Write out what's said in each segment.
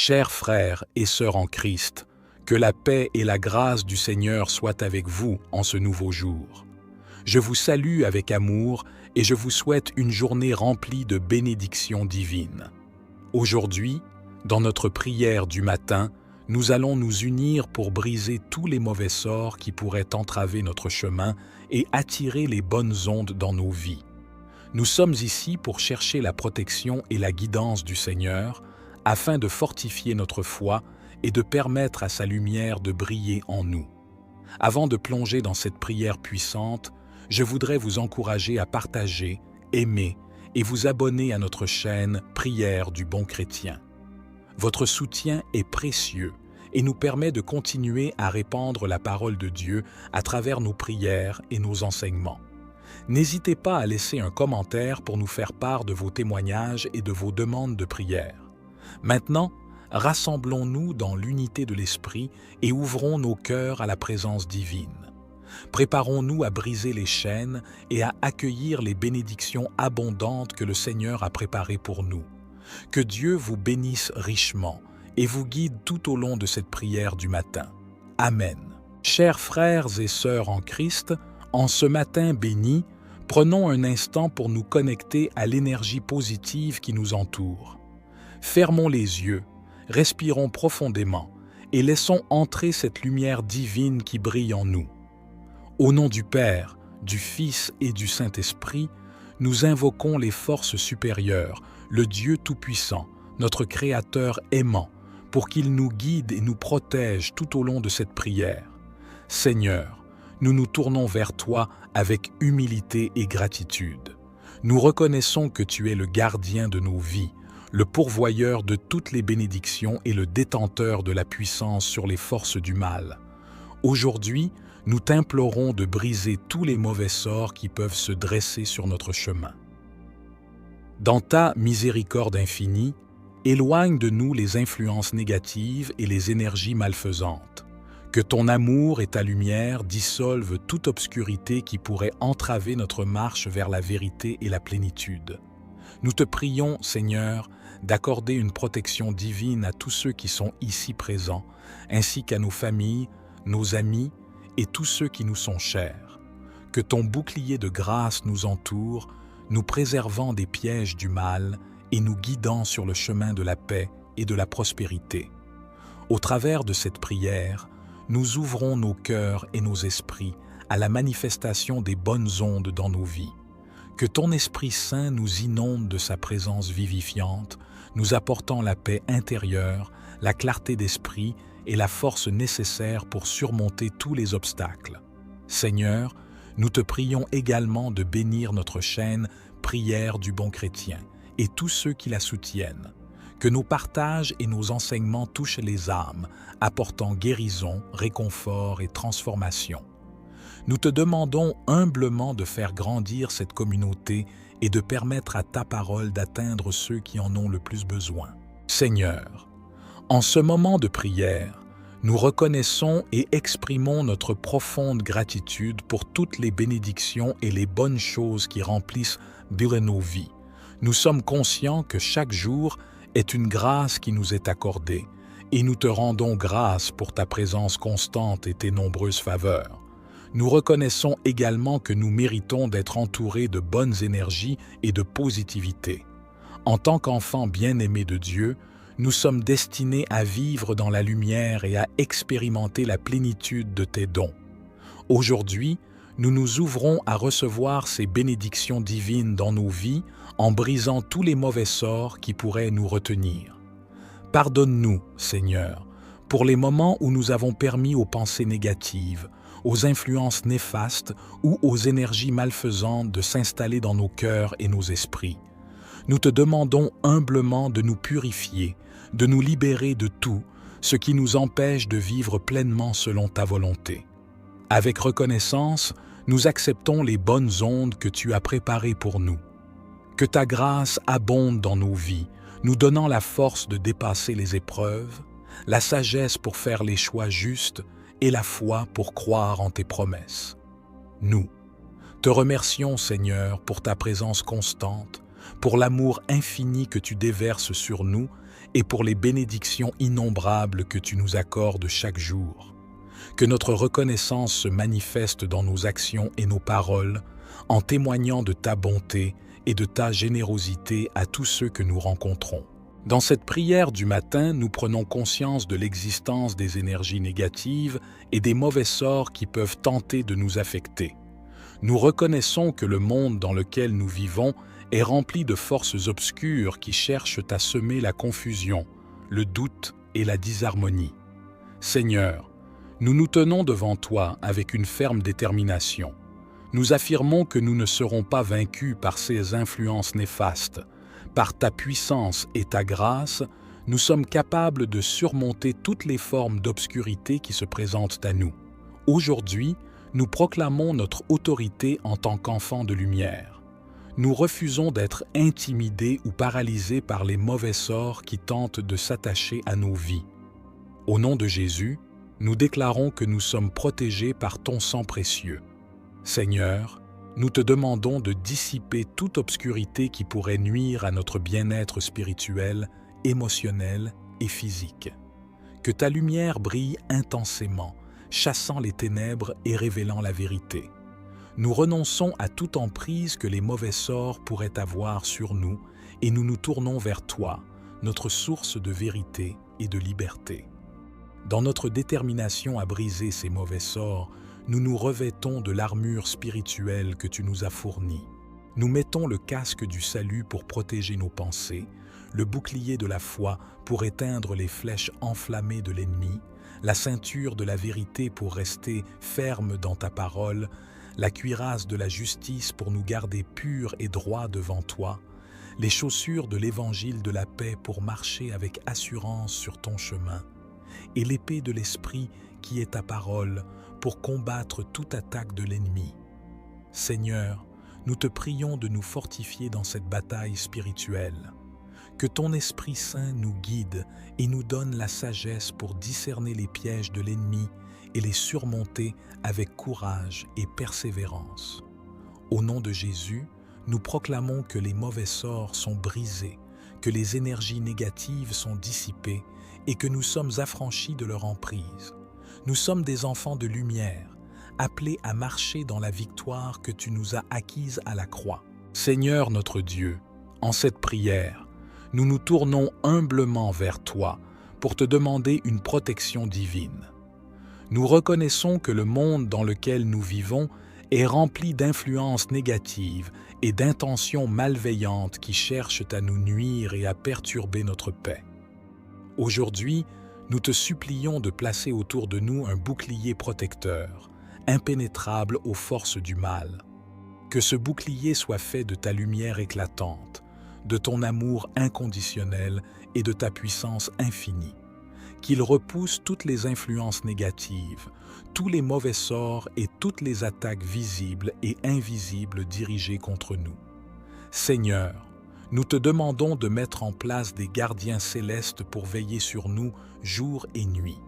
Chers frères et sœurs en Christ, que la paix et la grâce du Seigneur soient avec vous en ce nouveau jour. Je vous salue avec amour et je vous souhaite une journée remplie de bénédictions divines. Aujourd'hui, dans notre prière du matin, nous allons nous unir pour briser tous les mauvais sorts qui pourraient entraver notre chemin et attirer les bonnes ondes dans nos vies. Nous sommes ici pour chercher la protection et la guidance du Seigneur, afin de fortifier notre foi et de permettre à sa lumière de briller en nous. Avant de plonger dans cette prière puissante, je voudrais vous encourager à partager, aimer et vous abonner à notre chaîne Prière du Bon Chrétien. Votre soutien est précieux et nous permet de continuer à répandre la parole de Dieu à travers nos prières et nos enseignements. N'hésitez pas à laisser un commentaire pour nous faire part de vos témoignages et de vos demandes de prière. Maintenant, rassemblons-nous dans l'unité de l'Esprit et ouvrons nos cœurs à la présence divine. Préparons-nous à briser les chaînes et à accueillir les bénédictions abondantes que le Seigneur a préparées pour nous. Que Dieu vous bénisse richement et vous guide tout au long de cette prière du matin. Amen. Chers frères et sœurs en Christ, en ce matin béni, prenons un instant pour nous connecter à l'énergie positive qui nous entoure. Fermons les yeux, respirons profondément et laissons entrer cette lumière divine qui brille en nous. Au nom du Père, du Fils et du Saint-Esprit, nous invoquons les forces supérieures, le Dieu Tout-Puissant, notre Créateur aimant, pour qu'il nous guide et nous protège tout au long de cette prière. Seigneur, nous nous tournons vers toi avec humilité et gratitude. Nous reconnaissons que tu es le gardien de nos vies, le pourvoyeur de toutes les bénédictions et le détenteur de la puissance sur les forces du mal. Aujourd'hui, nous t'implorons de briser tous les mauvais sorts qui peuvent se dresser sur notre chemin. Dans ta miséricorde infinie, éloigne de nous les influences négatives et les énergies malfaisantes. Que ton amour et ta lumière dissolvent toute obscurité qui pourrait entraver notre marche vers la vérité et la plénitude. Nous te prions, Seigneur, d'accorder une protection divine à tous ceux qui sont ici présents, ainsi qu'à nos familles, nos amis et tous ceux qui nous sont chers. Que ton bouclier de grâce nous entoure, nous préservant des pièges du mal et nous guidant sur le chemin de la paix et de la prospérité. Au travers de cette prière, nous ouvrons nos cœurs et nos esprits à la manifestation des bonnes ondes dans nos vies. Que ton Esprit Saint nous inonde de sa présence vivifiante, nous apportant la paix intérieure, la clarté d'esprit et la force nécessaire pour surmonter tous les obstacles. Seigneur, nous te prions également de bénir notre chaîne Prière du Bon Chrétien et tous ceux qui la soutiennent. Que nos partages et nos enseignements touchent les âmes, apportant guérison, réconfort et transformation. Nous te demandons humblement de faire grandir cette communauté et de permettre à ta parole d'atteindre ceux qui en ont le plus besoin. Seigneur, en ce moment de prière, nous reconnaissons et exprimons notre profonde gratitude pour toutes les bénédictions et les bonnes choses qui remplissent nos vies. Nous sommes conscients que chaque jour est une grâce qui nous est accordée et nous te rendons grâce pour ta présence constante et tes nombreuses faveurs. Nous reconnaissons également que nous méritons d'être entourés de bonnes énergies et de positivité. En tant qu'enfants bien-aimés de Dieu, nous sommes destinés à vivre dans la lumière et à expérimenter la plénitude de tes dons. Aujourd'hui, nous nous ouvrons à recevoir ces bénédictions divines dans nos vies en brisant tous les mauvais sorts qui pourraient nous retenir. Pardonne-nous, Seigneur, pour les moments où nous avons permis aux pensées négatives, aux influences néfastes ou aux énergies malfaisantes de s'installer dans nos cœurs et nos esprits. Nous te demandons humblement de nous purifier, de nous libérer de tout ce qui nous empêche de vivre pleinement selon ta volonté. Avec reconnaissance, nous acceptons les bonnes ondes que tu as préparées pour nous. Que ta grâce abonde dans nos vies, nous donnant la force de dépasser les épreuves, la sagesse pour faire les choix justes et la foi pour croire en tes promesses. Nous te remercions, Seigneur, pour ta présence constante, pour l'amour infini que tu déverses sur nous et pour les bénédictions innombrables que tu nous accordes chaque jour. Que notre reconnaissance se manifeste dans nos actions et nos paroles, en témoignant de ta bonté et de ta générosité à tous ceux que nous rencontrons. Dans cette prière du matin, nous prenons conscience de l'existence des énergies négatives et des mauvais sorts qui peuvent tenter de nous affecter. Nous reconnaissons que le monde dans lequel nous vivons est rempli de forces obscures qui cherchent à semer la confusion, le doute et la disharmonie. Seigneur, nous nous tenons devant toi avec une ferme détermination. Nous affirmons que nous ne serons pas vaincus par ces influences néfastes. Par ta puissance et ta grâce, nous sommes capables de surmonter toutes les formes d'obscurité qui se présentent à nous. Aujourd'hui, nous proclamons notre autorité en tant qu'enfants de lumière. Nous refusons d'être intimidés ou paralysés par les mauvais sorts qui tentent de s'attacher à nos vies. Au nom de Jésus, nous déclarons que nous sommes protégés par ton sang précieux. Seigneur, nous te demandons de dissiper toute obscurité qui pourrait nuire à notre bien-être spirituel, émotionnel et physique. Que ta lumière brille intensément, chassant les ténèbres et révélant la vérité. Nous renonçons à toute emprise que les mauvais sorts pourraient avoir sur nous et nous nous tournons vers toi, notre source de vérité et de liberté. Dans notre détermination à briser ces mauvais sorts, nous nous revêtons de l'armure spirituelle que tu nous as fournie. Nous mettons le casque du salut pour protéger nos pensées, le bouclier de la foi pour éteindre les flèches enflammées de l'ennemi, la ceinture de la vérité pour rester ferme dans ta parole, la cuirasse de la justice pour nous garder purs et droits devant toi, les chaussures de l'évangile de la paix pour marcher avec assurance sur ton chemin, et l'épée de l'esprit qui est ta parole pour combattre toute attaque de l'ennemi. Seigneur, nous te prions de nous fortifier dans cette bataille spirituelle. Que ton Esprit Saint nous guide et nous donne la sagesse pour discerner les pièges de l'ennemi et les surmonter avec courage et persévérance. Au nom de Jésus, nous proclamons que les mauvais sorts sont brisés, que les énergies négatives sont dissipées et que nous sommes affranchis de leur emprise. Nous sommes des enfants de lumière, appelés à marcher dans la victoire que tu nous as acquise à la croix. Seigneur notre Dieu, en cette prière, nous nous tournons humblement vers toi pour te demander une protection divine. Nous reconnaissons que le monde dans lequel nous vivons est rempli d'influences négatives et d'intentions malveillantes qui cherchent à nous nuire et à perturber notre paix. Aujourd'hui, nous te supplions de placer autour de nous un bouclier protecteur, impénétrable aux forces du mal. Que ce bouclier soit fait de ta lumière éclatante, de ton amour inconditionnel et de ta puissance infinie. Qu'il repousse toutes les influences négatives, tous les mauvais sorts et toutes les attaques visibles et invisibles dirigées contre nous. Seigneur, nous te demandons de mettre en place des gardiens célestes pour veiller sur nous jour et nuit.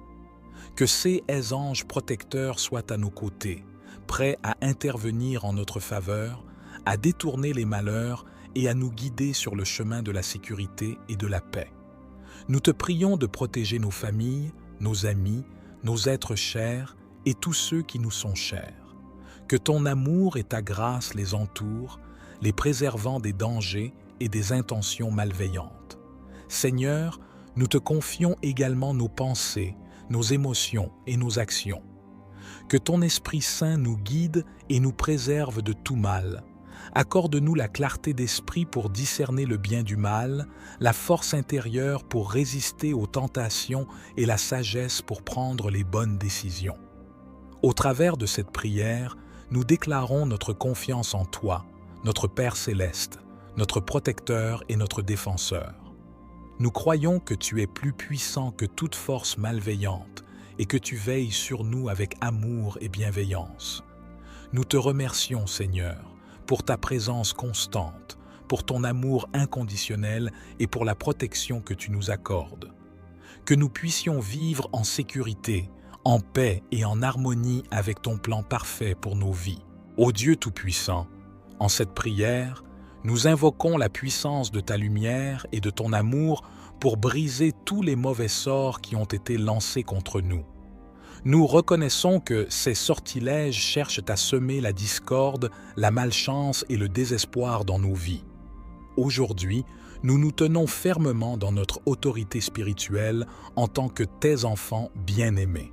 Que ces anges protecteurs soient à nos côtés, prêts à intervenir en notre faveur, à détourner les malheurs et à nous guider sur le chemin de la sécurité et de la paix. Nous te prions de protéger nos familles, nos amis, nos êtres chers et tous ceux qui nous sont chers. Que ton amour et ta grâce les entourent, les préservant des dangers et des intentions malveillantes. Seigneur, nous te confions également nos pensées, nos émotions et nos actions. Que ton Esprit Saint nous guide et nous préserve de tout mal. Accorde-nous la clarté d'esprit pour discerner le bien du mal, la force intérieure pour résister aux tentations et la sagesse pour prendre les bonnes décisions. Au travers de cette prière, nous déclarons notre confiance en toi, notre Père céleste, notre protecteur et notre défenseur. Nous croyons que tu es plus puissant que toute force malveillante et que tu veilles sur nous avec amour et bienveillance. Nous te remercions, Seigneur, pour ta présence constante, pour ton amour inconditionnel et pour la protection que tu nous accordes. Que nous puissions vivre en sécurité, en paix et en harmonie avec ton plan parfait pour nos vies. Ô Dieu Tout-Puissant, en cette prière, nous invoquons la puissance de ta lumière et de ton amour pour briser tous les mauvais sorts qui ont été lancés contre nous. Nous reconnaissons que ces sortilèges cherchent à semer la discorde, la malchance et le désespoir dans nos vies. Aujourd'hui, nous nous tenons fermement dans notre autorité spirituelle en tant que tes enfants bien-aimés.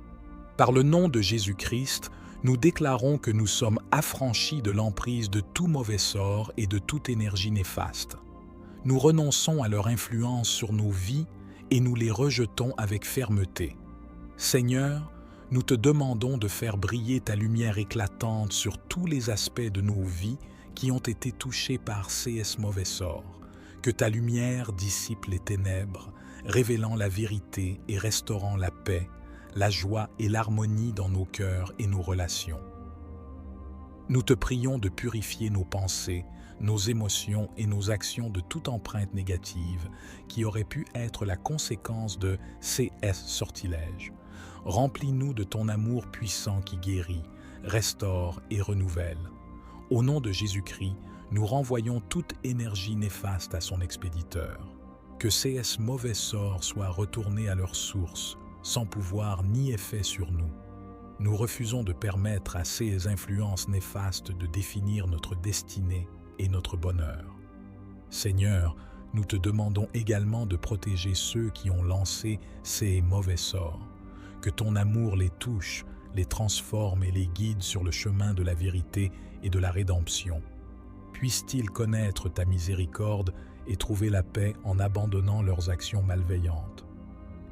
Par le nom de Jésus-Christ, nous déclarons que nous sommes affranchis de l'emprise de tout mauvais sort et de toute énergie néfaste. Nous renonçons à leur influence sur nos vies et nous les rejetons avec fermeté. Seigneur, nous te demandons de faire briller ta lumière éclatante sur tous les aspects de nos vies qui ont été touchés par ces mauvais sorts. Que ta lumière dissipe les ténèbres, révélant la vérité et restaurant la paix, la joie et l'harmonie dans nos cœurs et nos relations. Nous te prions de purifier nos pensées, nos émotions et nos actions de toute empreinte négative qui aurait pu être la conséquence de ces sortilèges. Remplis-nous de ton amour puissant qui guérit, restaure et renouvelle. Au nom de Jésus-Christ, nous renvoyons toute énergie néfaste à son expéditeur. Que ces mauvais sorts soient retournés à leur source, sans pouvoir ni effet sur nous. Nous refusons de permettre à ces influences néfastes de définir notre destinée et notre bonheur. Seigneur, nous te demandons également de protéger ceux qui ont lancé ces mauvais sorts. Que ton amour les touche, les transforme et les guide sur le chemin de la vérité et de la rédemption. Puissent-ils connaître ta miséricorde et trouver la paix en abandonnant leurs actions malveillantes.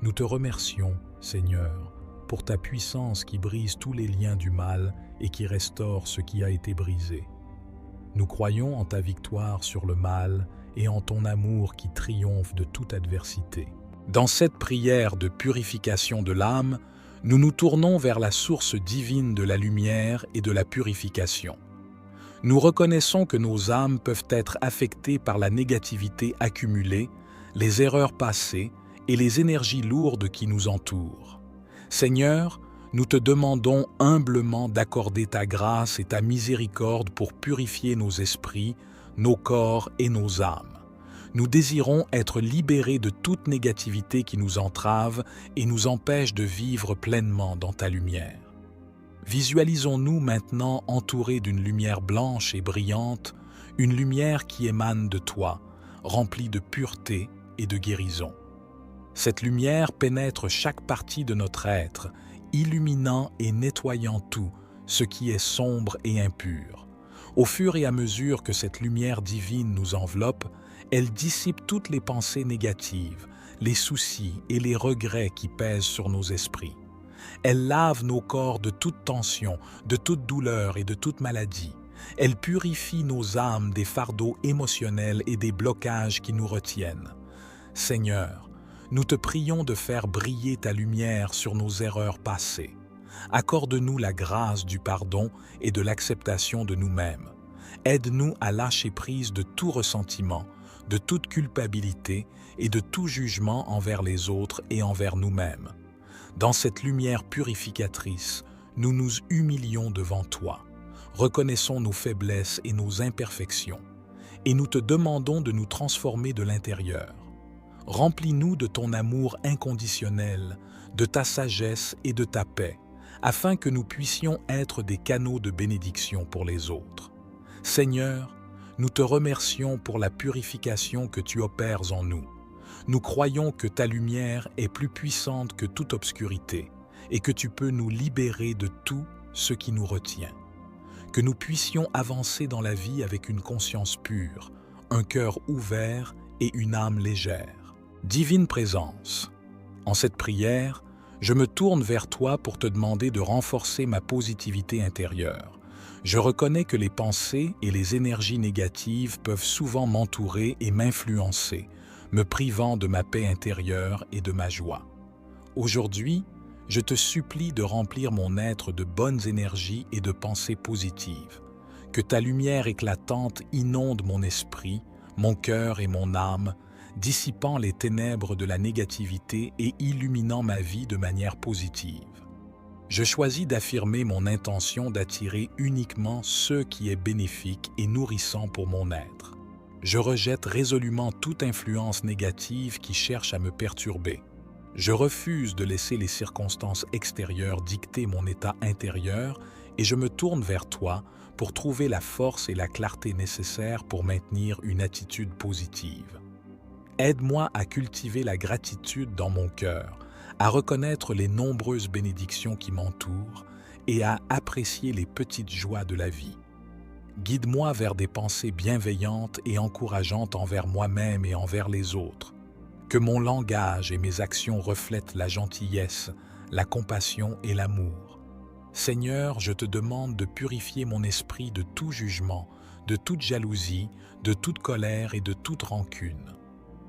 Nous te remercions, Seigneur, pour ta puissance qui brise tous les liens du mal et qui restaure ce qui a été brisé. Nous croyons en ta victoire sur le mal et en ton amour qui triomphe de toute adversité. Dans cette prière de purification de l'âme, nous nous tournons vers la source divine de la lumière et de la purification. Nous reconnaissons que nos âmes peuvent être affectées par la négativité accumulée, les erreurs passées et les énergies lourdes qui nous entourent. Seigneur, nous te demandons humblement d'accorder ta grâce et ta miséricorde pour purifier nos esprits, nos corps et nos âmes. Nous désirons être libérés de toute négativité qui nous entrave et nous empêche de vivre pleinement dans ta lumière. Visualisons-nous maintenant entourés d'une lumière blanche et brillante, une lumière qui émane de toi, remplie de pureté et de guérison. Cette lumière pénètre chaque partie de notre être, illuminant et nettoyant tout ce qui est sombre et impur. Au fur et à mesure que cette lumière divine nous enveloppe, elle dissipe toutes les pensées négatives, les soucis et les regrets qui pèsent sur nos esprits. Elle lave nos corps de toute tension, de toute douleur et de toute maladie. Elle purifie nos âmes des fardeaux émotionnels et des blocages qui nous retiennent. Seigneur, nous te prions de faire briller ta lumière sur nos erreurs passées. Accorde-nous la grâce du pardon et de l'acceptation de nous-mêmes. Aide-nous à lâcher prise de tout ressentiment, de toute culpabilité et de tout jugement envers les autres et envers nous-mêmes. Dans cette lumière purificatrice, nous nous humilions devant toi, reconnaissons nos faiblesses et nos imperfections, et nous te demandons de nous transformer de l'intérieur. Remplis-nous de ton amour inconditionnel, de ta sagesse et de ta paix, afin que nous puissions être des canaux de bénédiction pour les autres. Seigneur, nous te remercions pour la purification que tu opères en nous. Nous croyons que ta lumière est plus puissante que toute obscurité et que tu peux nous libérer de tout ce qui nous retient. Que nous puissions avancer dans la vie avec une conscience pure, un cœur ouvert et une âme légère. Divine présence, en cette prière, je me tourne vers toi pour te demander de renforcer ma positivité intérieure. Je reconnais que les pensées et les énergies négatives peuvent souvent m'entourer et m'influencer, me privant de ma paix intérieure et de ma joie. Aujourd'hui, je te supplie de remplir mon être de bonnes énergies et de pensées positives. Que ta lumière éclatante inonde mon esprit, mon cœur et mon âme, dissipant les ténèbres de la négativité et illuminant ma vie de manière positive. Je choisis d'affirmer mon intention d'attirer uniquement ce qui est bénéfique et nourrissant pour mon être. Je rejette résolument toute influence négative qui cherche à me perturber. Je refuse de laisser les circonstances extérieures dicter mon état intérieur et je me tourne vers toi pour trouver la force et la clarté nécessaires pour maintenir une attitude positive. Aide-moi à cultiver la gratitude dans mon cœur, à reconnaître les nombreuses bénédictions qui m'entourent et à apprécier les petites joies de la vie. Guide-moi vers des pensées bienveillantes et encourageantes envers moi-même et envers les autres. Que mon langage et mes actions reflètent la gentillesse, la compassion et l'amour. Seigneur, je te demande de purifier mon esprit de tout jugement, de toute jalousie, de toute colère et de toute rancune.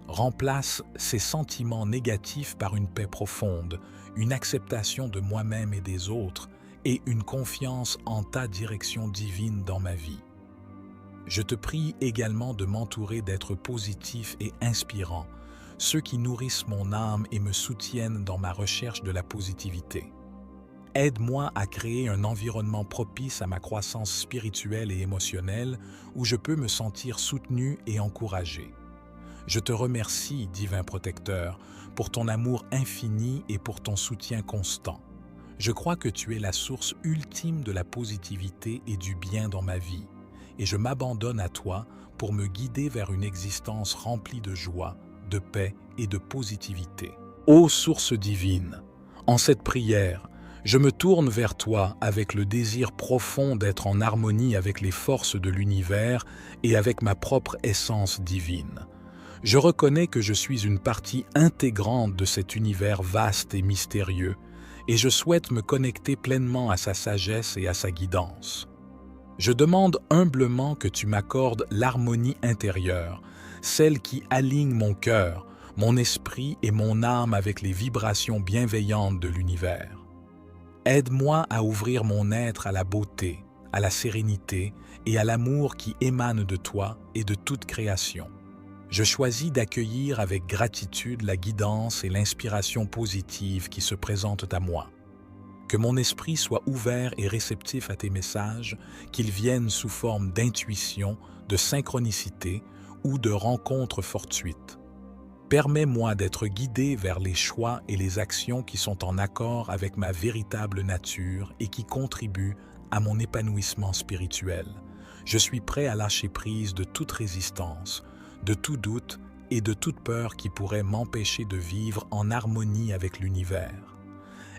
Remplace ces sentiments négatifs par une paix profonde, une acceptation de moi-même et des autres, et une confiance en ta direction divine dans ma vie. Je te prie également de m'entourer d'êtres positifs et inspirants, ceux qui nourrissent mon âme et me soutiennent dans ma recherche de la positivité. Aide-moi à créer un environnement propice à ma croissance spirituelle et émotionnelle où je peux me sentir soutenu et encouragé. Je te remercie, divin protecteur, pour ton amour infini et pour ton soutien constant. Je crois que tu es la source ultime de la positivité et du bien dans ma vie, et je m'abandonne à toi pour me guider vers une existence remplie de joie, de paix et de positivité. Ô source divine, en cette prière, je me tourne vers toi avec le désir profond d'être en harmonie avec les forces de l'univers et avec ma propre essence divine. Je reconnais que je suis une partie intégrante de cet univers vaste et mystérieux, et je souhaite me connecter pleinement à sa sagesse et à sa guidance. Je demande humblement que tu m'accordes l'harmonie intérieure, celle qui aligne mon cœur, mon esprit et mon âme avec les vibrations bienveillantes de l'univers. Aide-moi à ouvrir mon être à la beauté, à la sérénité et à l'amour qui émane de toi et de toute création. Je choisis d'accueillir avec gratitude la guidance et l'inspiration positive qui se présentent à moi. Que mon esprit soit ouvert et réceptif à tes messages, qu'ils viennent sous forme d'intuition, de synchronicité ou de rencontres fortuites. Permets-moi d'être guidé vers les choix et les actions qui sont en accord avec ma véritable nature et qui contribuent à mon épanouissement spirituel. Je suis prêt à lâcher prise de toute résistance, de tout doute et de toute peur qui pourrait m'empêcher de vivre en harmonie avec l'univers.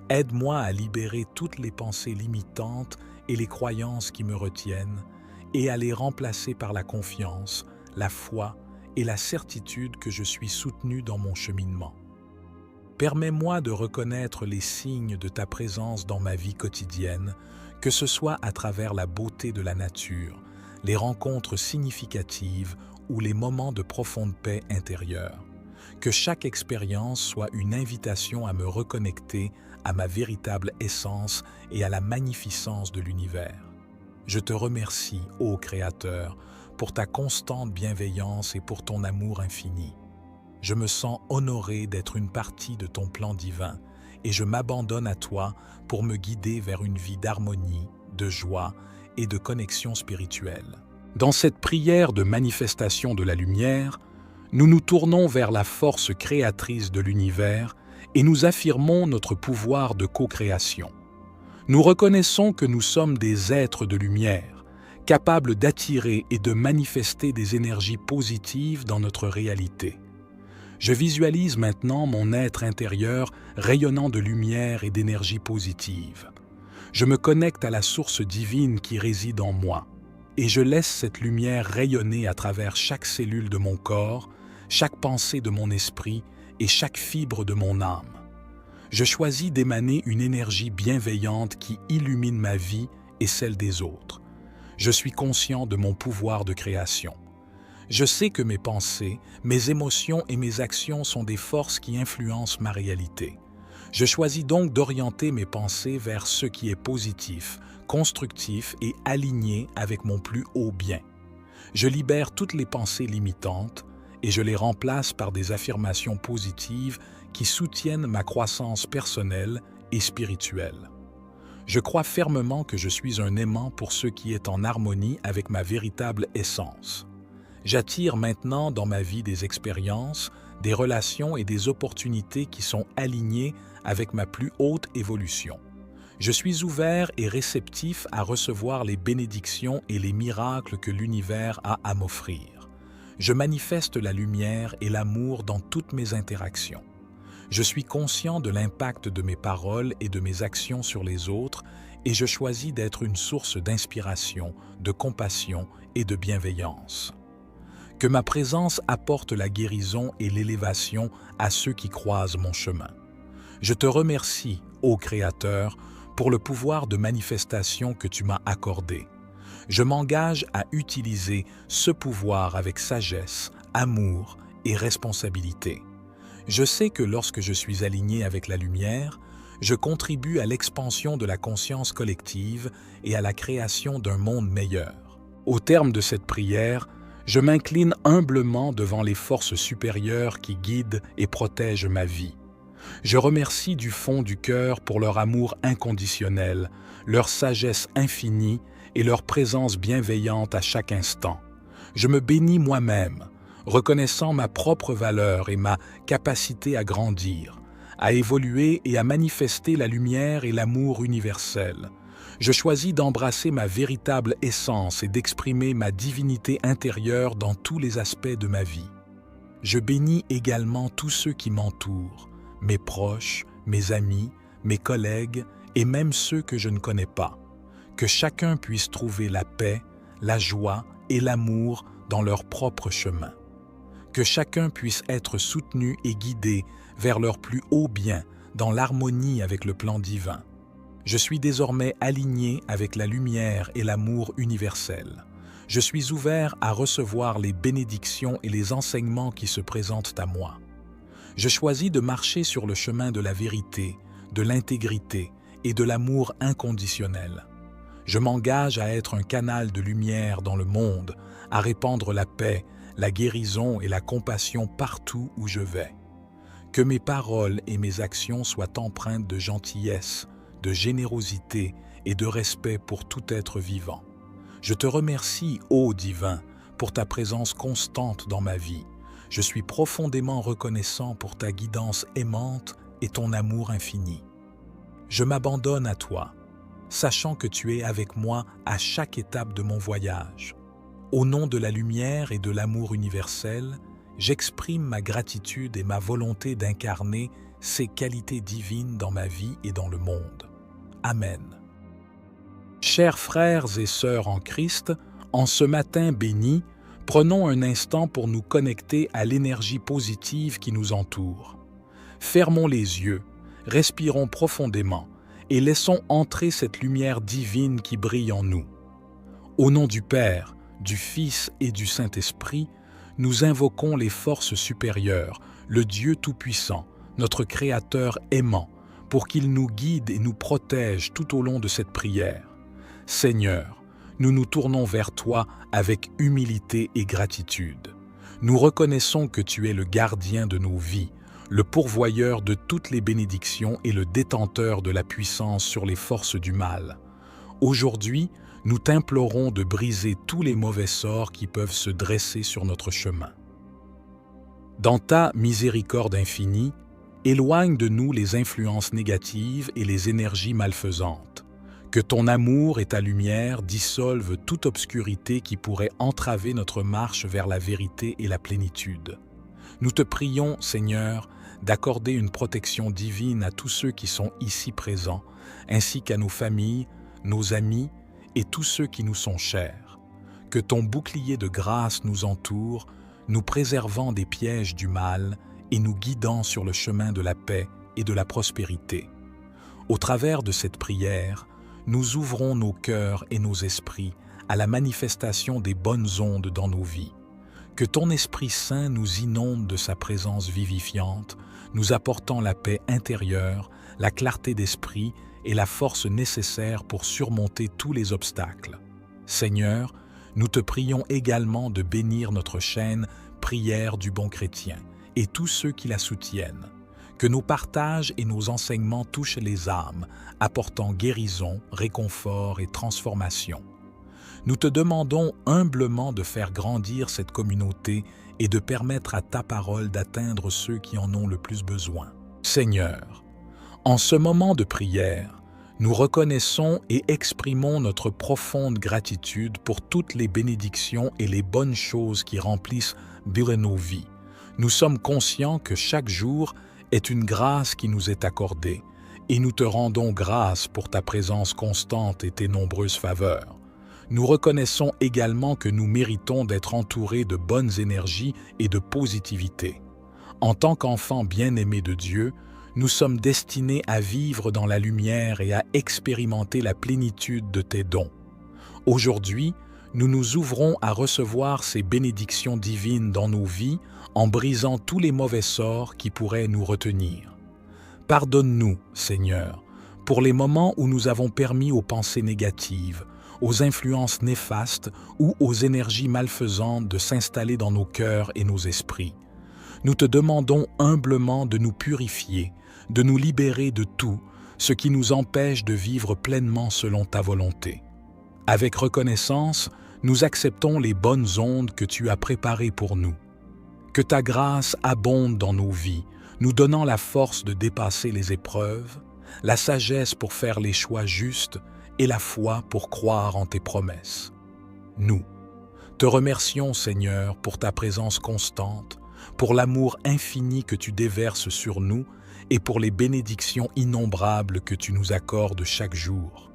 Aide-moi à libérer toutes les pensées limitantes et les croyances qui me retiennent et à les remplacer par la confiance, la foi et la certitude que je suis soutenu dans mon cheminement. Permets-moi de reconnaître les signes de ta présence dans ma vie quotidienne, que ce soit à travers la beauté de la nature, les rencontres significatives ou les moments de profonde paix intérieure. Que chaque expérience soit une invitation à me reconnecter à ma véritable essence et à la magnificence de l'univers. Je te remercie, ô Créateur, pour ta constante bienveillance et pour ton amour infini. Je me sens honoré d'être une partie de ton plan divin et je m'abandonne à toi pour me guider vers une vie d'harmonie, de joie et de connexion spirituelle. Dans cette prière de manifestation de la lumière, nous nous tournons vers la force créatrice de l'univers et nous affirmons notre pouvoir de co-création. Nous reconnaissons que nous sommes des êtres de lumière, capables d'attirer et de manifester des énergies positives dans notre réalité. Je visualise maintenant mon être intérieur rayonnant de lumière et d'énergie positive. Je me connecte à la source divine qui réside en moi. Et je laisse cette lumière rayonner à travers chaque cellule de mon corps, chaque pensée de mon esprit et chaque fibre de mon âme. Je choisis d'émaner une énergie bienveillante qui illumine ma vie et celle des autres. Je suis conscient de mon pouvoir de création. Je sais que mes pensées, mes émotions et mes actions sont des forces qui influencent ma réalité. Je choisis donc d'orienter mes pensées vers ce qui est positif, constructif et aligné avec mon plus haut bien. Je libère toutes les pensées limitantes et je les remplace par des affirmations positives qui soutiennent ma croissance personnelle et spirituelle. Je crois fermement que je suis un aimant pour ce qui est en harmonie avec ma véritable essence. J'attire maintenant dans ma vie des expériences, des relations et des opportunités qui sont alignées avec ma plus haute évolution. Je suis ouvert et réceptif à recevoir les bénédictions et les miracles que l'univers a à m'offrir. Je manifeste la lumière et l'amour dans toutes mes interactions. Je suis conscient de l'impact de mes paroles et de mes actions sur les autres et je choisis d'être une source d'inspiration, de compassion et de bienveillance. Que ma présence apporte la guérison et l'élévation à ceux qui croisent mon chemin. Je te remercie, ô Créateur, pour le pouvoir de manifestation que tu m'as accordé. Je m'engage à utiliser ce pouvoir avec sagesse, amour et responsabilité. Je sais que lorsque je suis aligné avec la lumière, je contribue à l'expansion de la conscience collective et à la création d'un monde meilleur. Au terme de cette prière, je m'incline humblement devant les forces supérieures qui guident et protègent ma vie. Je remercie du fond du cœur pour leur amour inconditionnel, leur sagesse infinie et leur présence bienveillante à chaque instant. Je me bénis moi-même, reconnaissant ma propre valeur et ma capacité à grandir, à évoluer et à manifester la lumière et l'amour universel. Je choisis d'embrasser ma véritable essence et d'exprimer ma divinité intérieure dans tous les aspects de ma vie. Je bénis également tous ceux qui m'entourent, mes proches, mes amis, mes collègues et même ceux que je ne connais pas. Que chacun puisse trouver la paix, la joie et l'amour dans leur propre chemin. Que chacun puisse être soutenu et guidé vers leur plus haut bien dans l'harmonie avec le plan divin. Je suis désormais aligné avec la lumière et l'amour universel. Je suis ouvert à recevoir les bénédictions et les enseignements qui se présentent à moi. Je choisis de marcher sur le chemin de la vérité, de l'intégrité et de l'amour inconditionnel. Je m'engage à être un canal de lumière dans le monde, à répandre la paix, la guérison et la compassion partout où je vais. Que mes paroles et mes actions soient empreintes de gentillesse, de générosité et de respect pour tout être vivant. Je te remercie, ô Divin, pour ta présence constante dans ma vie. Je suis profondément reconnaissant pour ta guidance aimante et ton amour infini. Je m'abandonne à toi, sachant que tu es avec moi à chaque étape de mon voyage. Au nom de la lumière et de l'amour universel, j'exprime ma gratitude et ma volonté d'incarner ces qualités divines dans ma vie et dans le monde. Amen. Chers frères et sœurs en Christ, en ce matin béni, prenons un instant pour nous connecter à l'énergie positive qui nous entoure. Fermons les yeux, respirons profondément et laissons entrer cette lumière divine qui brille en nous. Au nom du Père, du Fils et du Saint-Esprit, nous invoquons les forces supérieures, le Dieu Tout-Puissant, notre Créateur aimant, pour qu'il nous guide et nous protège tout au long de cette prière. Seigneur, nous nous tournons vers toi avec humilité et gratitude. Nous reconnaissons que tu es le gardien de nos vies, le pourvoyeur de toutes les bénédictions et le détenteur de la puissance sur les forces du mal. Aujourd'hui, nous t'implorons de briser tous les mauvais sorts qui peuvent se dresser sur notre chemin. Dans ta miséricorde infinie, éloigne de nous les influences négatives et les énergies malfaisantes. Que ton amour et ta lumière dissolvent toute obscurité qui pourrait entraver notre marche vers la vérité et la plénitude. Nous te prions, Seigneur, d'accorder une protection divine à tous ceux qui sont ici présents, ainsi qu'à nos familles, nos amis et tous ceux qui nous sont chers. Que ton bouclier de grâce nous entoure, nous préservant des pièges du mal et nous guidant sur le chemin de la paix et de la prospérité. Au travers de cette prière, nous ouvrons nos cœurs et nos esprits à la manifestation des bonnes ondes dans nos vies. Que ton Esprit Saint nous inonde de sa présence vivifiante, nous apportant la paix intérieure, la clarté d'esprit et la force nécessaire pour surmonter tous les obstacles. Seigneur, nous te prions également de bénir notre chaîne Prière du bon chrétien et tous ceux qui la soutiennent. Que nos partages et nos enseignements touchent les âmes, apportant guérison, réconfort et transformation. Nous te demandons humblement de faire grandir cette communauté et de permettre à ta parole d'atteindre ceux qui en ont le plus besoin. Seigneur, en ce moment de prière, nous reconnaissons et exprimons notre profonde gratitude pour toutes les bénédictions et les bonnes choses qui remplissent nos vies. Nous sommes conscients que chaque jour est une grâce qui nous est accordée, et nous te rendons grâce pour ta présence constante et tes nombreuses faveurs. Nous reconnaissons également que nous méritons d'être entourés de bonnes énergies et de positivité. En tant qu'enfants bien-aimés de Dieu, nous sommes destinés à vivre dans la lumière et à expérimenter la plénitude de tes dons. Aujourd'hui, nous nous ouvrons à recevoir ces bénédictions divines dans nos vies en brisant tous les mauvais sorts qui pourraient nous retenir. Pardonne-nous, Seigneur, pour les moments où nous avons permis aux pensées négatives, aux influences néfastes ou aux énergies malfaisantes de s'installer dans nos cœurs et nos esprits. Nous te demandons humblement de nous purifier, de nous libérer de tout ce qui nous empêche de vivre pleinement selon ta volonté. Avec reconnaissance, nous acceptons les bonnes ondes que tu as préparées pour nous. Que ta grâce abonde dans nos vies, nous donnant la force de dépasser les épreuves, la sagesse pour faire les choix justes et la foi pour croire en tes promesses. Nous te remercions, Seigneur, pour ta présence constante, pour l'amour infini que tu déverses sur nous et pour les bénédictions innombrables que tu nous accordes chaque jour.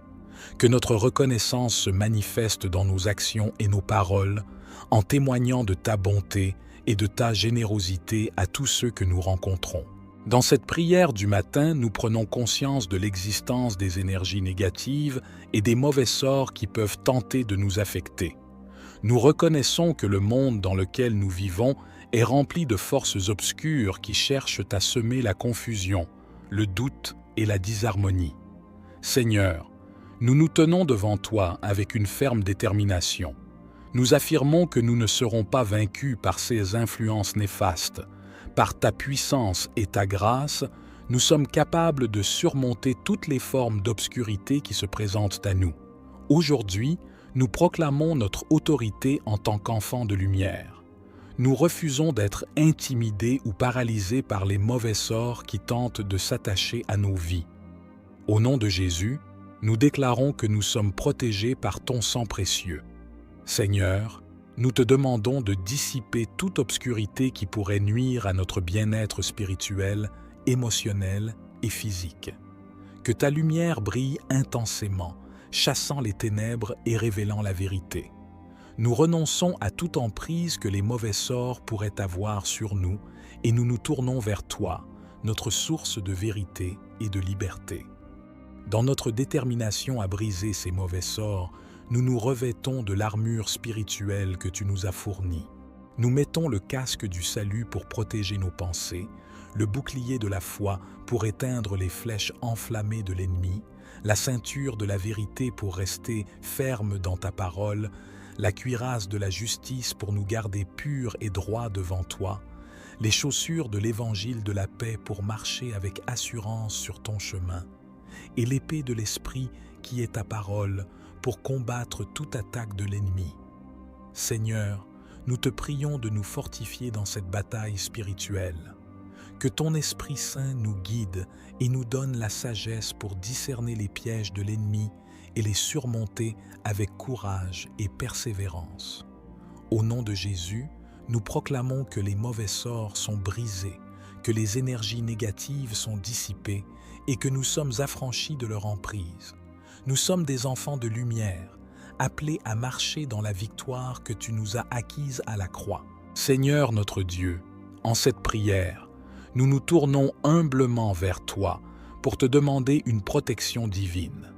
Que notre reconnaissance se manifeste dans nos actions et nos paroles, en témoignant de ta bonté et de ta générosité à tous ceux que nous rencontrons. Dans cette prière du matin, nous prenons conscience de l'existence des énergies négatives et des mauvais sorts qui peuvent tenter de nous affecter. Nous reconnaissons que le monde dans lequel nous vivons est rempli de forces obscures qui cherchent à semer la confusion, le doute et la disharmonie. Seigneur, nous nous tenons devant toi avec une ferme détermination. Nous affirmons que nous ne serons pas vaincus par ces influences néfastes. Par ta puissance et ta grâce, nous sommes capables de surmonter toutes les formes d'obscurité qui se présentent à nous. Aujourd'hui, nous proclamons notre autorité en tant qu'enfants de lumière. Nous refusons d'être intimidés ou paralysés par les mauvais sorts qui tentent de s'attacher à nos vies. Au nom de Jésus, nous déclarons que nous sommes protégés par ton sang précieux. Seigneur, nous te demandons de dissiper toute obscurité qui pourrait nuire à notre bien-être spirituel, émotionnel et physique. Que ta lumière brille intensément, chassant les ténèbres et révélant la vérité. Nous renonçons à toute emprise que les mauvais sorts pourraient avoir sur nous et nous nous tournons vers toi, notre source de vérité et de liberté. Dans notre détermination à briser ces mauvais sorts, nous nous revêtons de l'armure spirituelle que tu nous as fournie. Nous mettons le casque du salut pour protéger nos pensées, le bouclier de la foi pour éteindre les flèches enflammées de l'ennemi, la ceinture de la vérité pour rester ferme dans ta parole, la cuirasse de la justice pour nous garder purs et droits devant toi, les chaussures de l'évangile de la paix pour marcher avec assurance sur ton chemin, et l'épée de l'esprit qui est ta parole pour combattre toute attaque de l'ennemi. Seigneur, nous te prions de nous fortifier dans cette bataille spirituelle. Que ton Esprit Saint nous guide et nous donne la sagesse pour discerner les pièges de l'ennemi et les surmonter avec courage et persévérance. Au nom de Jésus, nous proclamons que les mauvais sorts sont brisés, que les énergies négatives sont dissipées et que nous sommes affranchis de leur emprise. Nous sommes des enfants de lumière, appelés à marcher dans la victoire que tu nous as acquise à la croix. Seigneur notre Dieu, en cette prière, nous nous tournons humblement vers toi pour te demander une protection divine.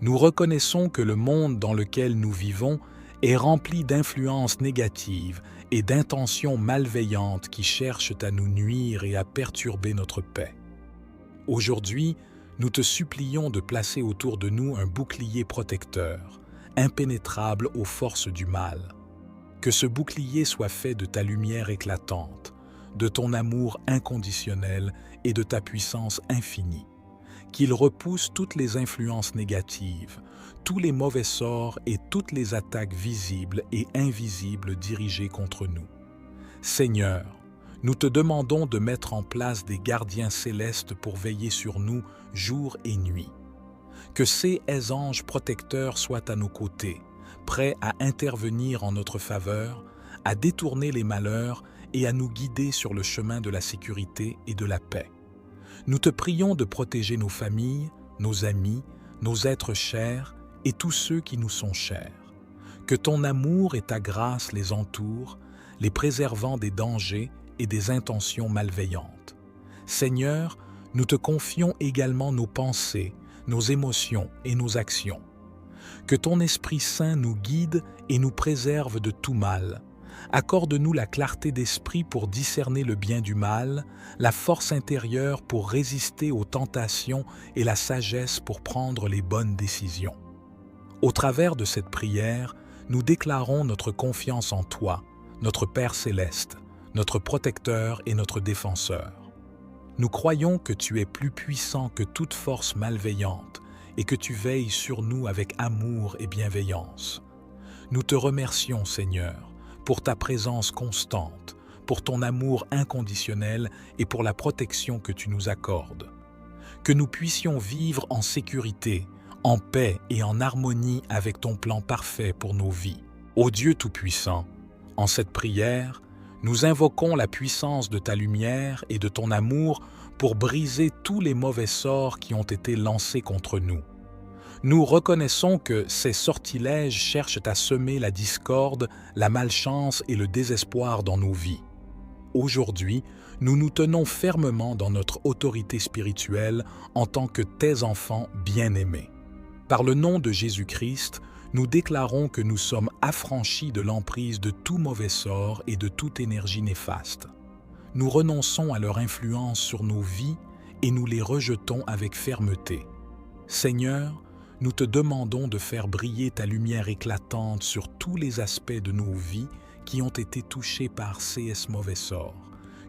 Nous reconnaissons que le monde dans lequel nous vivons est rempli d'influences négatives et d'intentions malveillantes qui cherchent à nous nuire et à perturber notre paix. Aujourd'hui, nous te supplions de placer autour de nous un bouclier protecteur, impénétrable aux forces du mal. Que ce bouclier soit fait de ta lumière éclatante, de ton amour inconditionnel et de ta puissance infinie. qu'il repousse toutes les influences négatives, tous les mauvais sorts et toutes les attaques visibles et invisibles dirigées contre nous. Seigneur, nous te demandons de mettre en place des gardiens célestes pour veiller sur nous jour et nuit. Que ces anges protecteurs soient à nos côtés, prêts à intervenir en notre faveur, à détourner les malheurs et à nous guider sur le chemin de la sécurité et de la paix. Nous te prions de protéger nos familles, nos amis, nos êtres chers et tous ceux qui nous sont chers. Que ton amour et ta grâce les entourent, les préservant des dangers et des intentions malveillantes. Seigneur, nous te confions également nos pensées, nos émotions et nos actions. Que ton Esprit Saint nous guide et nous préserve de tout mal. Accorde-nous la clarté d'esprit pour discerner le bien du mal, la force intérieure pour résister aux tentations et la sagesse pour prendre les bonnes décisions. Au travers de cette prière, nous déclarons notre confiance en toi, notre Père céleste, notre protecteur et notre défenseur. Nous croyons que tu es plus puissant que toute force malveillante et que tu veilles sur nous avec amour et bienveillance. Nous te remercions, Seigneur, pour ta présence constante, pour ton amour inconditionnel et pour la protection que tu nous accordes. Que nous puissions vivre en sécurité, en paix et en harmonie avec ton plan parfait pour nos vies. Ô Dieu Tout-Puissant, en cette prière, nous invoquons la puissance de ta lumière et de ton amour pour briser tous les mauvais sorts qui ont été lancés contre nous. Nous reconnaissons que ces sortilèges cherchent à semer la discorde, la malchance et le désespoir dans nos vies. Aujourd'hui, nous nous tenons fermement dans notre autorité spirituelle en tant que tes enfants bien-aimés. Par le nom de Jésus-Christ, nous déclarons que nous sommes affranchis de l'emprise de tout mauvais sort et de toute énergie néfaste. Nous renonçons à leur influence sur nos vies et nous les rejetons avec fermeté. Seigneur, nous te demandons de faire briller ta lumière éclatante sur tous les aspects de nos vies qui ont été touchés par ces mauvais sorts.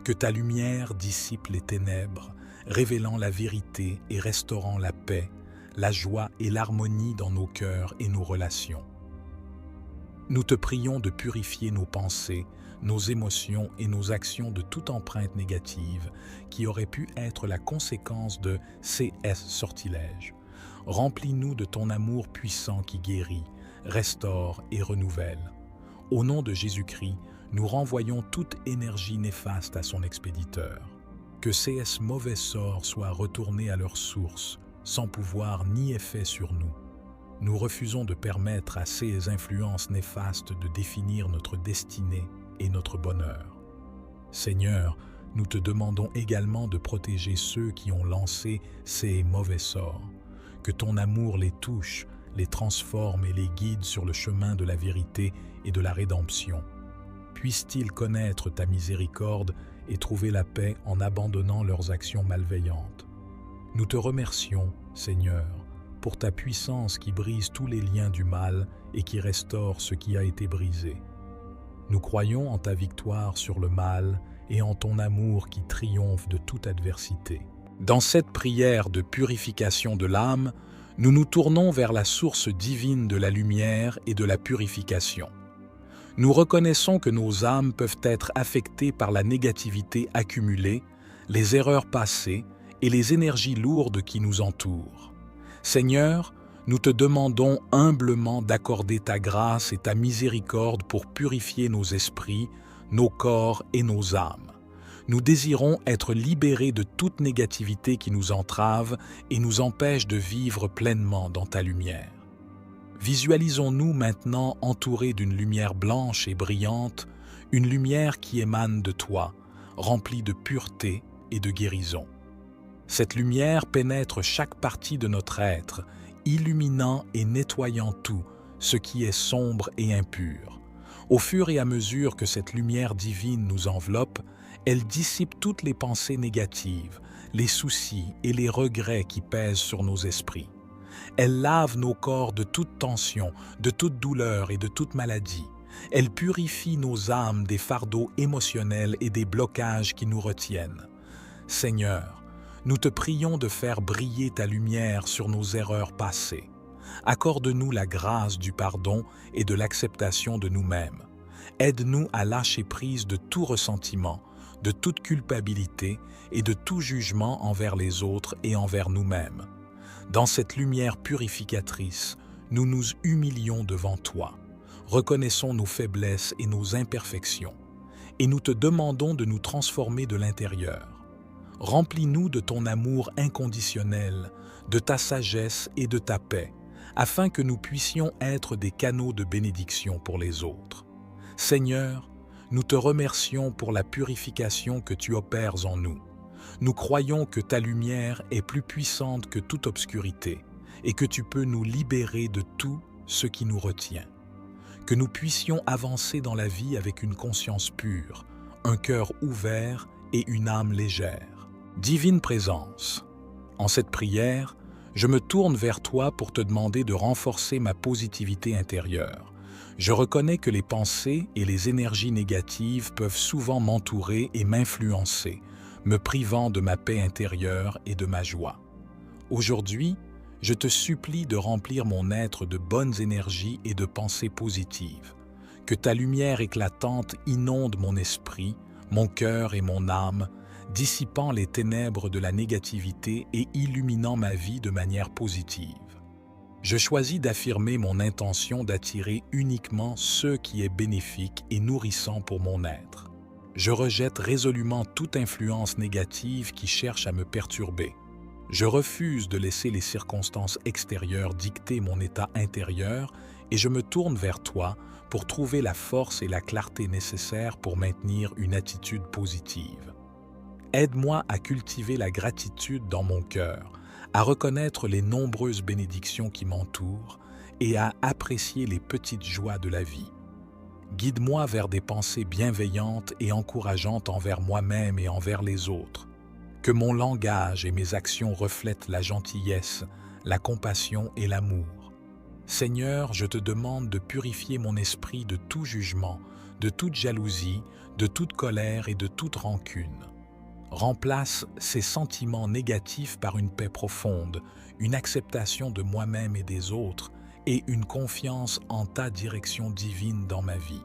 Que ta lumière dissipe les ténèbres, révélant la vérité et restaurant la paix, la joie et l'harmonie dans nos cœurs et nos relations. Nous te prions de purifier nos pensées, nos émotions et nos actions de toute empreinte négative qui aurait pu être la conséquence de ces sortilèges. Remplis-nous de ton amour puissant qui guérit, restaure et renouvelle. Au nom de Jésus-Christ, nous renvoyons toute énergie néfaste à son expéditeur. Que ces mauvais sorts soient retournés à leur source, sans pouvoir ni effet sur nous. Nous refusons de permettre à ces influences néfastes de définir notre destinée et notre bonheur. Seigneur, nous te demandons également de protéger ceux qui ont lancé ces mauvais sorts. Que ton amour les touche, les transforme et les guide sur le chemin de la vérité et de la rédemption. Puissent-ils connaître ta miséricorde et trouver la paix en abandonnant leurs actions malveillantes. Nous te remercions, Seigneur, pour ta puissance qui brise tous les liens du mal et qui restaure ce qui a été brisé. Nous croyons en ta victoire sur le mal et en ton amour qui triomphe de toute adversité. Dans cette prière de purification de l'âme, nous nous tournons vers la source divine de la lumière et de la purification. Nous reconnaissons que nos âmes peuvent être affectées par la négativité accumulée, les erreurs passées et les énergies lourdes qui nous entourent. Seigneur, nous te demandons humblement d'accorder ta grâce et ta miséricorde pour purifier nos esprits, nos corps et nos âmes. Nous désirons être libérés de toute négativité qui nous entrave et nous empêche de vivre pleinement dans ta lumière. Visualisons-nous maintenant entourés d'une lumière blanche et brillante, une lumière qui émane de toi, remplie de pureté et de guérison. Cette lumière pénètre chaque partie de notre être, illuminant et nettoyant tout, ce qui est sombre et impur. Au fur et à mesure que cette lumière divine nous enveloppe, elle dissipe toutes les pensées négatives, les soucis et les regrets qui pèsent sur nos esprits. Elle lave nos corps de toute tension, de toute douleur et de toute maladie. Elle purifie nos âmes des fardeaux émotionnels et des blocages qui nous retiennent. Seigneur, Nous te prions de faire briller ta lumière sur nos erreurs passées. Accorde-nous la grâce du pardon et de l'acceptation de nous-mêmes. Aide-nous à lâcher prise de tout ressentiment, de toute culpabilité et de tout jugement envers les autres et envers nous-mêmes. Dans cette lumière purificatrice, nous nous humilions devant toi, reconnaissons nos faiblesses et nos imperfections, et nous te demandons de nous transformer de l'intérieur. Remplis-nous de ton amour inconditionnel, de ta sagesse et de ta paix, afin que nous puissions être des canaux de bénédiction pour les autres. Seigneur, nous te remercions pour la purification que tu opères en nous. Nous croyons que ta lumière est plus puissante que toute obscurité et que tu peux nous libérer de tout ce qui nous retient. Que nous puissions avancer dans la vie avec une conscience pure, un cœur ouvert et une âme légère. Divine Présence, en cette prière, je me tourne vers toi pour te demander de renforcer ma positivité intérieure. Je reconnais que les pensées et les énergies négatives peuvent souvent m'entourer et m'influencer, me privant de ma paix intérieure et de ma joie. Aujourd'hui, je te supplie de remplir mon être de bonnes énergies et de pensées positives. Que ta lumière éclatante inonde mon esprit, mon cœur et mon âme, dissipant les ténèbres de la négativité et illuminant ma vie de manière positive. Je choisis d'affirmer mon intention d'attirer uniquement ce qui est bénéfique et nourrissant pour mon être. Je rejette résolument toute influence négative qui cherche à me perturber. Je refuse de laisser les circonstances extérieures dicter mon état intérieur et je me tourne vers toi pour trouver la force et la clarté nécessaires pour maintenir une attitude positive. Aide-moi à cultiver la gratitude dans mon cœur, à reconnaître les nombreuses bénédictions qui m'entourent et à apprécier les petites joies de la vie. Guide-moi vers des pensées bienveillantes et encourageantes envers moi-même et envers les autres. Que mon langage et mes actions reflètent la gentillesse, la compassion et l'amour. Seigneur, je te demande de purifier mon esprit de tout jugement, de toute jalousie, de toute colère et de toute rancune. Remplace ces sentiments négatifs par une paix profonde, une acceptation de moi-même et des autres, et une confiance en ta direction divine dans ma vie.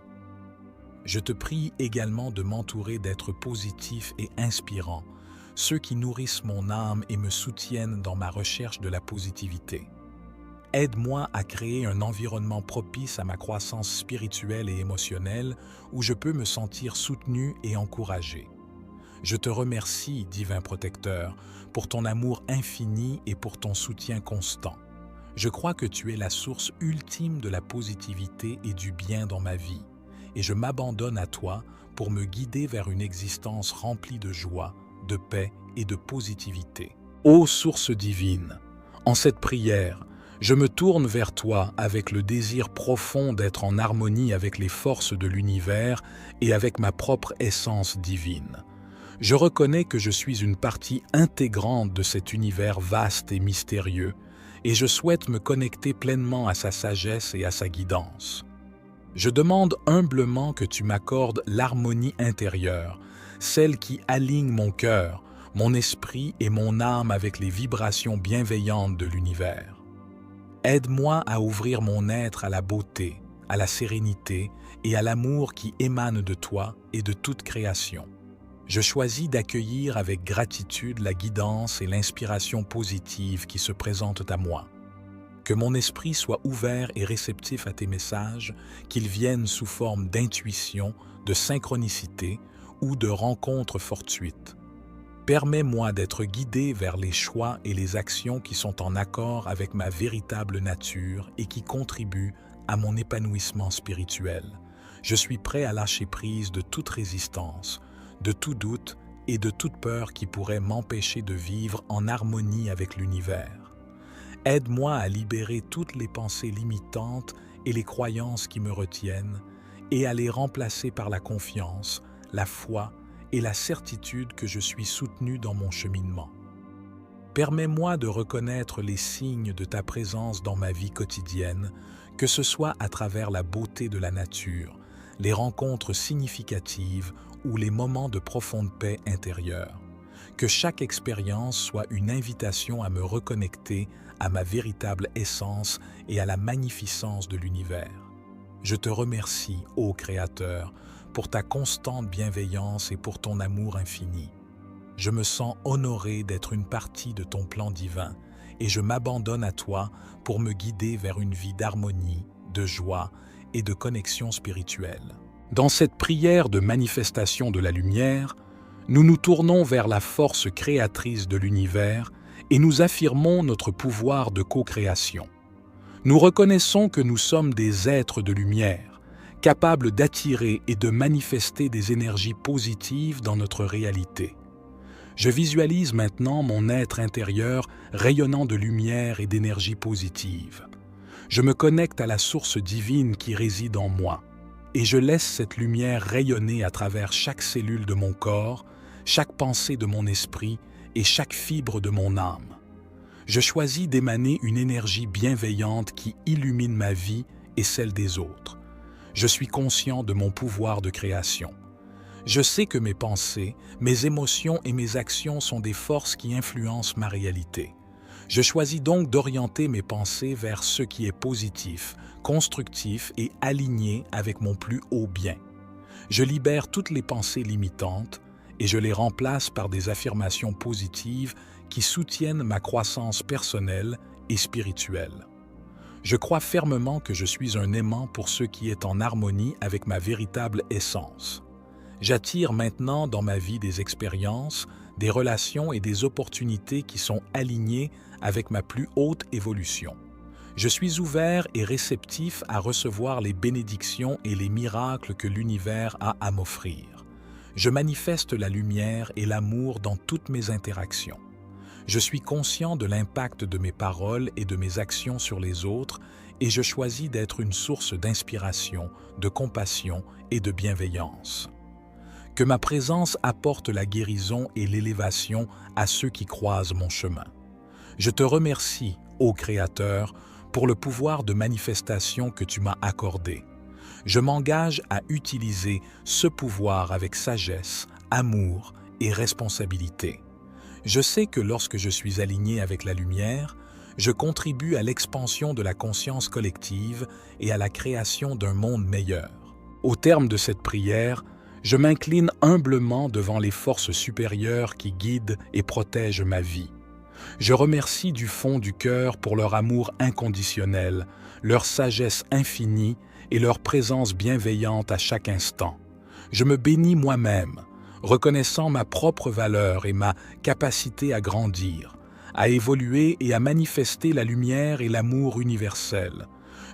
Je te prie également de m'entourer d'êtres positifs et inspirants, ceux qui nourrissent mon âme et me soutiennent dans ma recherche de la positivité. Aide-moi à créer un environnement propice à ma croissance spirituelle et émotionnelle où je peux me sentir soutenu et encouragé. Je te remercie, divin protecteur, pour ton amour infini et pour ton soutien constant. Je crois que tu es la source ultime de la positivité et du bien dans ma vie, et je m'abandonne à toi pour me guider vers une existence remplie de joie, de paix et de positivité. Ô source divine, en cette prière, je me tourne vers toi avec le désir profond d'être en harmonie avec les forces de l'univers et avec ma propre essence divine. Je reconnais que je suis une partie intégrante de cet univers vaste et mystérieux, et je souhaite me connecter pleinement à sa sagesse et à sa guidance. Je demande humblement que tu m'accordes l'harmonie intérieure, celle qui aligne mon cœur, mon esprit et mon âme avec les vibrations bienveillantes de l'univers. Aide-moi à ouvrir mon être à la beauté, à la sérénité et à l'amour qui émane de toi et de toute création. Je choisis d'accueillir avec gratitude la guidance et l'inspiration positive qui se présentent à moi. Que mon esprit soit ouvert et réceptif à tes messages, qu'ils viennent sous forme d'intuition, de synchronicité ou de rencontres fortuites. Permets-moi d'être guidé vers les choix et les actions qui sont en accord avec ma véritable nature et qui contribuent à mon épanouissement spirituel. Je suis prêt à lâcher prise de toute résistance, de tout doute et de toute peur qui pourrait m'empêcher de vivre en harmonie avec l'univers. Aide-moi à libérer toutes les pensées limitantes et les croyances qui me retiennent et à les remplacer par la confiance, la foi et la certitude que je suis soutenu dans mon cheminement. Permets-moi de reconnaître les signes de ta présence dans ma vie quotidienne, que ce soit à travers la beauté de la nature, les rencontres significatives ou les moments de profonde paix intérieure. Que chaque expérience soit une invitation à me reconnecter à ma véritable essence et à la magnificence de l'univers. Je te remercie, ô Créateur, pour ta constante bienveillance et pour ton amour infini. Je me sens honoré d'être une partie de ton plan divin et je m'abandonne à toi pour me guider vers une vie d'harmonie, de joie et de connexion spirituelle. Dans cette prière de manifestation de la lumière, nous nous tournons vers la force créatrice de l'univers et nous affirmons notre pouvoir de co-création. Nous reconnaissons que nous sommes des êtres de lumière, capables d'attirer et de manifester des énergies positives dans notre réalité. Je visualise maintenant mon être intérieur rayonnant de lumière et d'énergie positive. Je me connecte à la source divine qui réside en moi et je laisse cette lumière rayonner à travers chaque cellule de mon corps, chaque pensée de mon esprit et chaque fibre de mon âme. Je choisis d'émaner une énergie bienveillante qui illumine ma vie et celle des autres. Je suis conscient de mon pouvoir de création. Je sais que mes pensées, mes émotions et mes actions sont des forces qui influencent ma réalité. Je choisis donc d'orienter mes pensées vers ce qui est positif, constructif et aligné avec mon plus haut bien. Je libère toutes les pensées limitantes et je les remplace par des affirmations positives qui soutiennent ma croissance personnelle et spirituelle. Je crois fermement que je suis un aimant pour ce qui est en harmonie avec ma véritable essence. J'attire maintenant dans ma vie des expériences, des relations et des opportunités qui sont alignées avec ma plus haute évolution. Je suis ouvert et réceptif à recevoir les bénédictions et les miracles que l'univers a à m'offrir. Je manifeste la lumière et l'amour dans toutes mes interactions. Je suis conscient de l'impact de mes paroles et de mes actions sur les autres et je choisis d'être une source d'inspiration, de compassion et de bienveillance. Que ma présence apporte la guérison et l'élévation à ceux qui croisent mon chemin. Je te remercie, ô Créateur, pour le pouvoir de manifestation que tu m'as accordé. Je m'engage à utiliser ce pouvoir avec sagesse, amour et responsabilité. Je sais que lorsque je suis aligné avec la lumière, je contribue à l'expansion de la conscience collective et à la création d'un monde meilleur. Au terme de cette prière, je m'incline humblement devant les forces supérieures qui guident et protègent ma vie. Je remercie du fond du cœur pour leur amour inconditionnel, leur sagesse infinie et leur présence bienveillante à chaque instant. Je me bénis moi-même, reconnaissant ma propre valeur et ma capacité à grandir, à évoluer et à manifester la lumière et l'amour universel.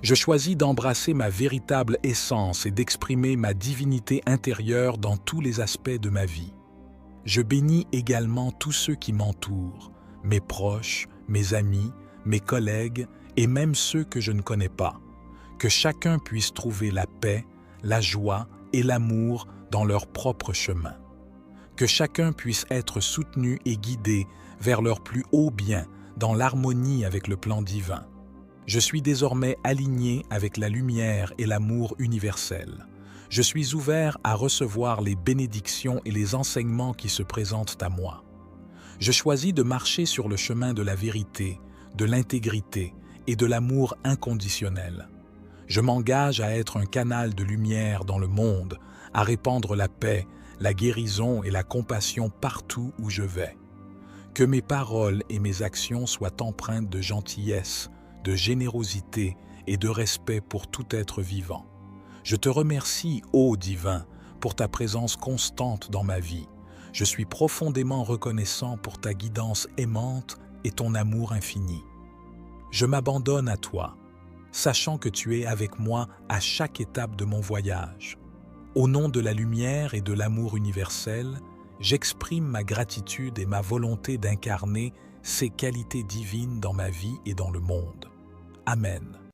Je choisis d'embrasser ma véritable essence et d'exprimer ma divinité intérieure dans tous les aspects de ma vie. Je bénis également tous ceux qui m'entourent, mes proches, mes amis, mes collègues et même ceux que je ne connais pas. Que chacun puisse trouver la paix, la joie et l'amour dans leur propre chemin. Que chacun puisse être soutenu et guidé vers leur plus haut bien dans l'harmonie avec le plan divin. Je suis désormais aligné avec la lumière et l'amour universel. Je suis ouvert à recevoir les bénédictions et les enseignements qui se présentent à moi. Je choisis de marcher sur le chemin de la vérité, de l'intégrité et de l'amour inconditionnel. Je m'engage à être un canal de lumière dans le monde, à répandre la paix, la guérison et la compassion partout où je vais. Que mes paroles et mes actions soient empreintes de gentillesse, de générosité et de respect pour tout être vivant. Je te remercie, ô Divin, pour ta présence constante dans ma vie. Je suis profondément reconnaissant pour ta guidance aimante et ton amour infini. Je m'abandonne à toi, sachant que tu es avec moi à chaque étape de mon voyage. Au nom de la lumière et de l'amour universel, j'exprime ma gratitude et ma volonté d'incarner ces qualités divines dans ma vie et dans le monde. Amen.